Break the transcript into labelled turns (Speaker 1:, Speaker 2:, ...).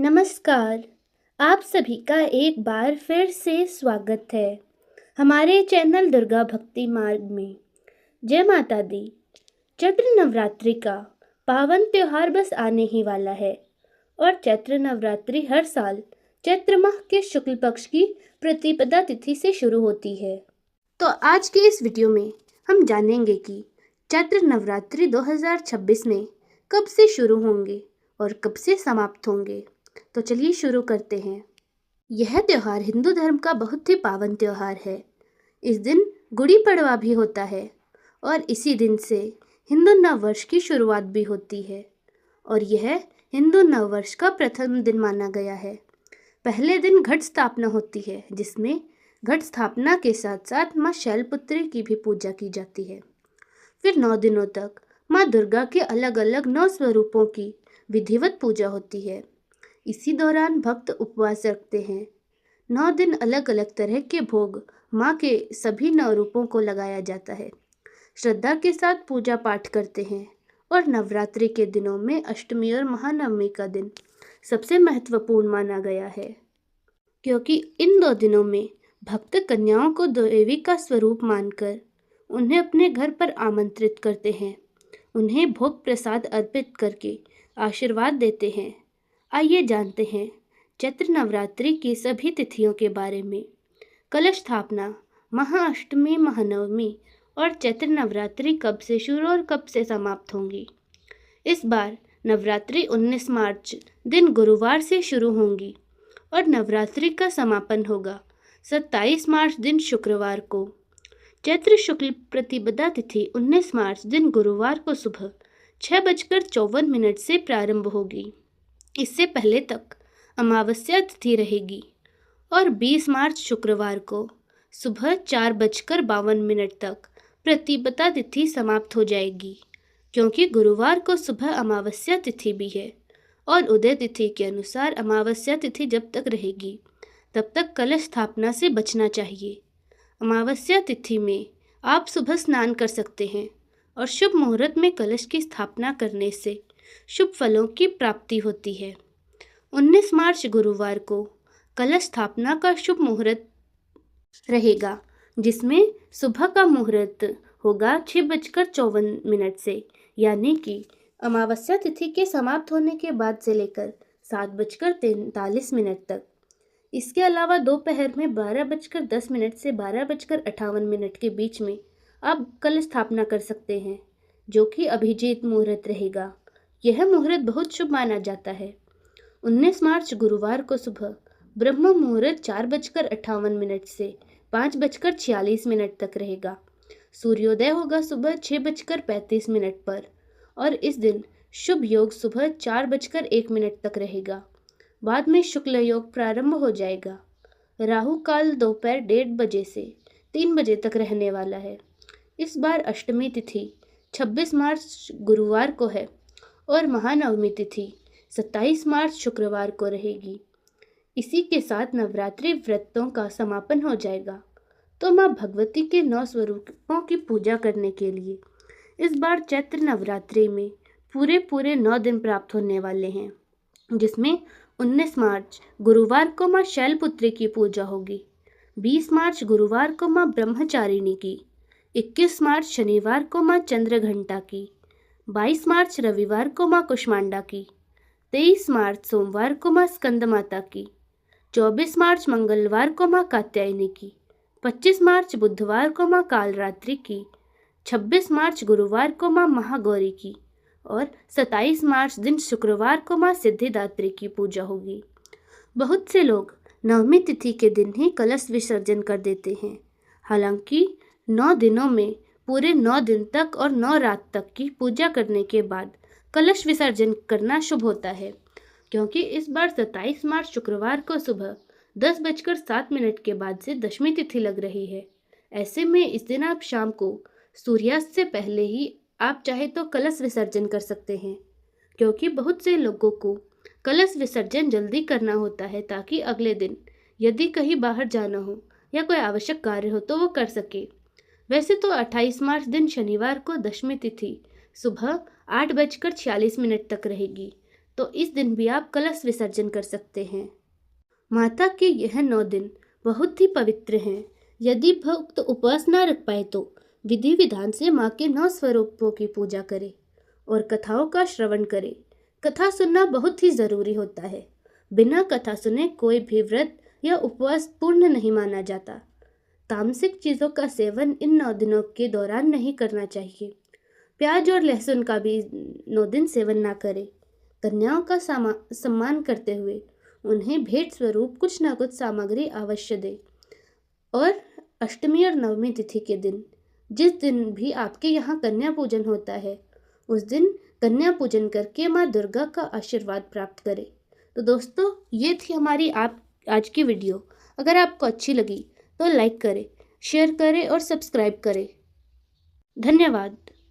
Speaker 1: नमस्कार। आप सभी का एक बार फिर से स्वागत है हमारे चैनल दुर्गा भक्ति मार्ग में। जय माता दी। चैत्र नवरात्रि का पावन त्योहार बस आने ही वाला है और चैत्र नवरात्रि हर साल चैत्र माह के शुक्ल पक्ष की प्रतिपदा तिथि से शुरू होती है। तो आज के इस वीडियो में हम जानेंगे कि चैत्र नवरात्रि 2026 में कब से शुरू होंगे और कब से समाप्त होंगे। तो चलिए शुरू करते हैं। यह त्योहार हिंदू धर्म का बहुत ही पावन त्योहार है। इस दिन गुड़ी पड़वा भी होता है और इसी दिन से हिंदू नववर्ष की शुरुआत भी होती है और यह हिंदू नववर्ष का प्रथम दिन माना गया है। पहले दिन घट स्थापना होती है, जिसमें घट स्थापना के साथ साथ माँ शैलपुत्री की भी पूजा की जाती है। फिर 9 दिनों तक माँ दुर्गा के अलग अलग 9 स्वरूपों की विधिवत पूजा होती है। इसी दौरान भक्त उपवास रखते हैं। 9 दिन अलग अलग तरह के भोग माँ के सभी 9 रूपों को लगाया जाता है। श्रद्धा के साथ पूजा पाठ करते हैं और नवरात्रि के दिनों में अष्टमी और महानवमी का दिन सबसे महत्वपूर्ण माना गया है, क्योंकि इन 2 दिनों में भक्त कन्याओं को देवी का स्वरूप मानकर उन्हें अपने घर पर आमंत्रित करते हैं। उन्हें भोग प्रसाद अर्पित करके आशीर्वाद देते हैं। आइए जानते हैं चैत्र नवरात्रि की सभी तिथियों के बारे में। कलश स्थापना, महाअष्टमी, महानवमी और चैत्र नवरात्रि कब से शुरू और कब से समाप्त होंगी। इस बार नवरात्रि 19 मार्च दिन गुरुवार से शुरू होंगी और नवरात्रि का समापन होगा 27 मार्च दिन शुक्रवार को। चैत्र शुक्ल प्रतिपदा तिथि 19 मार्च दिन गुरुवार को सुबह 6:54 से प्रारंभ होगी। इससे पहले तक अमावस्या तिथि रहेगी और 20 मार्च शुक्रवार को सुबह 4:52 तक प्रतिपदा तिथि समाप्त हो जाएगी, क्योंकि गुरुवार को सुबह अमावस्या तिथि भी है और उदय तिथि के अनुसार अमावस्या तिथि जब तक रहेगी तब तक कलश स्थापना से बचना चाहिए। अमावस्या तिथि में आप सुबह स्नान कर सकते हैं और शुभ मुहूर्त में कलश की स्थापना करने से शुभ फलों की प्राप्ति होती है। 19 मार्च गुरुवार को कलश स्थापना का शुभ मुहूर्त रहेगा, जिसमें सुबह का मुहूर्त होगा 6:54 से, यानी कि अमावस्या तिथि के समाप्त होने के बाद से लेकर 7:43 तक। इसके अलावा दोपहर में 12:10 से 12:58 के बीच में आप कलश स्थापना कर सकते हैं, जो कि अभिजीत मुहूर्त रहेगा। यह मुहूर्त बहुत शुभ माना जाता है। 19 मार्च गुरुवार को सुबह ब्रह्म मुहूर्त 4:58 से 5:46 तक रहेगा। सूर्योदय होगा सुबह 6:35 पर और इस दिन शुभ योग सुबह 4:01 तक रहेगा। बाद में शुक्ल योग प्रारंभ हो जाएगा। राहु काल दोपहर 1:30 से 3 बजे तक रहने वाला है। इस बार अष्टमी तिथि 26 मार्च गुरुवार को है और महानवमी तिथि 27 मार्च शुक्रवार को रहेगी। इसी के साथ नवरात्रि व्रतों का समापन हो जाएगा। तो माँ भगवती के 9 स्वरूपों की पूजा करने के लिए इस बार चैत्र नवरात्रि में पूरे 9 दिन प्राप्त होने वाले हैं, जिसमें 19 मार्च गुरुवार को माँ शैलपुत्री की पूजा होगी। 20 मार्च गुरुवार को माँ ब्रह्मचारिणी की, 21 मार्च शनिवार को माँ चंद्रघंटा की, 22 मार्च रविवार को माँ कुष्मांडा की, 23 मार्च सोमवार को माँ स्कंद माता की, 24 मार्च मंगलवार को माँ कात्यायनी की, 25 मार्च बुधवार को माँ कालरात्रि की, 26 मार्च गुरुवार को माँ महागौरी की और 27 मार्च दिन शुक्रवार को माँ सिद्धिदात्री की पूजा होगी। बहुत से लोग नवमी तिथि के दिन ही कलश विसर्जन कर देते हैं। हालांकि 9 दिनों में पूरे 9 दिन तक और 9 रात तक की पूजा करने के बाद कलश विसर्जन करना शुभ होता है, क्योंकि इस बार 27 मार्च शुक्रवार को सुबह 10:07 के बाद से दशमी तिथि लग रही है। ऐसे में इस दिन आप शाम को सूर्यास्त से पहले ही आप चाहे तो कलश विसर्जन कर सकते हैं, क्योंकि बहुत से लोगों को कलश विसर्जन जल्दी करना होता है ताकि अगले दिन यदि कहीं बाहर जाना हो या कोई आवश्यक कार्य हो तो वो कर सके। वैसे तो 28 मार्च दिन शनिवार को दशमी तिथि सुबह 8:46 तक रहेगी, तो तो इस दिन भी आप कलश विसर्जन कर सकते हैं। माता के यह 9 दिन बहुत ही पवित्र हैं। यदि भक्त उपवास ना रख पाए तो विधि विधान से माँ के 9 स्वरूपों की पूजा करें और कथाओं का श्रवण करें। कथा सुनना बहुत ही जरूरी होता है। बिना कथा सुने कोई भी व्रत या उपवास पूर्ण नहीं माना जाता। तामसिक चीजों का सेवन इन 9 दिनों के दौरान नहीं करना चाहिए। प्याज और लहसुन का भी 9 दिन सेवन ना करें। कन्याओं का सम्मान करते हुए उन्हें भेंट स्वरूप कुछ न कुछ सामग्री अवश्य दें। और अष्टमी और नवमी तिथि के दिन, जिस दिन भी आपके यहाँ कन्या पूजन होता है, उस दिन कन्या पूजन करके माँ दुर्गा का आशीर्वाद प्राप्त करें। तो दोस्तों, ये थी हमारी आज की वीडियो। अगर आपको अच्छी लगी तो लाइक करें, शेयर करें और सब्सक्राइब करें। धन्यवाद।